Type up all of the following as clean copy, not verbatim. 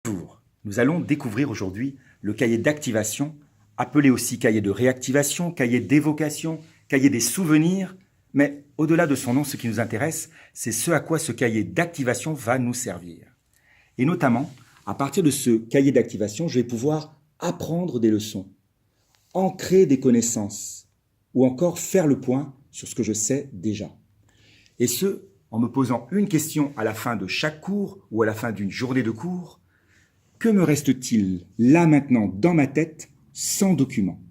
Bonjour, nous allons découvrir aujourd'hui le cahier d'activation, appelé aussi cahier de réactivation, cahier d'évocation, cahier des souvenirs, mais au-delà de son nom, ce qui nous intéresse, c'est ce à quoi ce cahier d'activation va nous servir. Et notamment, à partir de ce cahier d'activation, je vais pouvoir apprendre des leçons, ancrer des connaissances, ou encore faire le point sur ce que je sais déjà. Et ce, en me posant une question à la fin de chaque cours ou à la fin d'une journée de cours: que me reste-t-il là maintenant dans ma tête sans document?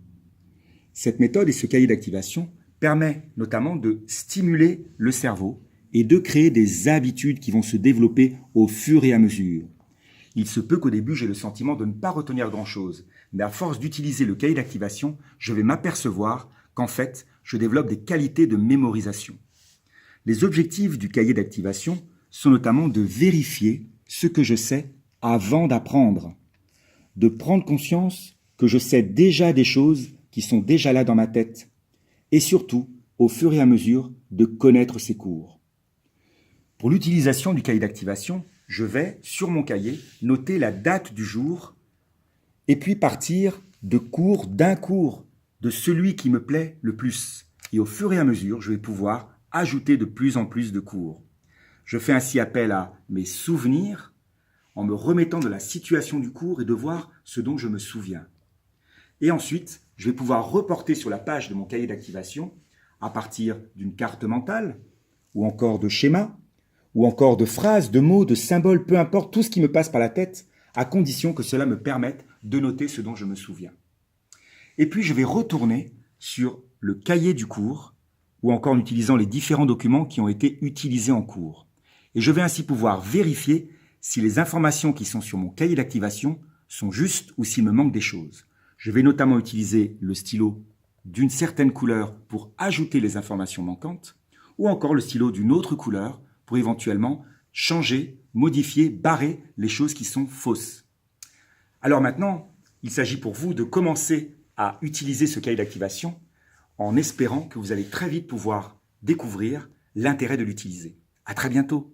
Cette méthode et ce cahier d'activation permet notamment de stimuler le cerveau et de créer des habitudes qui vont se développer au fur et à mesure. Il se peut qu'au début, j'ai le sentiment de ne pas retenir grand-chose, mais à force d'utiliser le cahier d'activation, je vais m'apercevoir qu'en fait, je développe des qualités de mémorisation. Les objectifs du cahier d'activation sont notamment de vérifier ce que je sais avant d'apprendre, de prendre conscience que je sais déjà des choses qui sont déjà là dans ma tête, et surtout, au fur et à mesure, de connaître ces cours. Pour l'utilisation du cahier d'activation, je vais, sur mon cahier, noter la date du jour, et puis partir d'un cours, de celui qui me plaît le plus. Et au fur et à mesure, je vais pouvoir ajouter de plus en plus de cours. Je fais ainsi appel à mes souvenirs, en me remettant de la situation du cours et de voir ce dont je me souviens. Et ensuite, je vais pouvoir reporter sur la page de mon cahier d'activation à partir d'une carte mentale, ou encore de schémas, ou encore de phrases, de mots, de symboles, peu importe, tout ce qui me passe par la tête, à condition que cela me permette de noter ce dont je me souviens. Et puis, je vais retourner sur le cahier du cours, ou encore en utilisant les différents documents qui ont été utilisés en cours. Et je vais ainsi pouvoir vérifier si les informations qui sont sur mon cahier d'activation sont justes ou s'il me manque des choses. Je vais notamment utiliser le stylo d'une certaine couleur pour ajouter les informations manquantes, ou encore le stylo d'une autre couleur pour éventuellement changer, modifier, barrer les choses qui sont fausses. Alors maintenant, il s'agit pour vous de commencer à utiliser ce cahier d'activation en espérant que vous allez très vite pouvoir découvrir l'intérêt de l'utiliser. À très bientôt.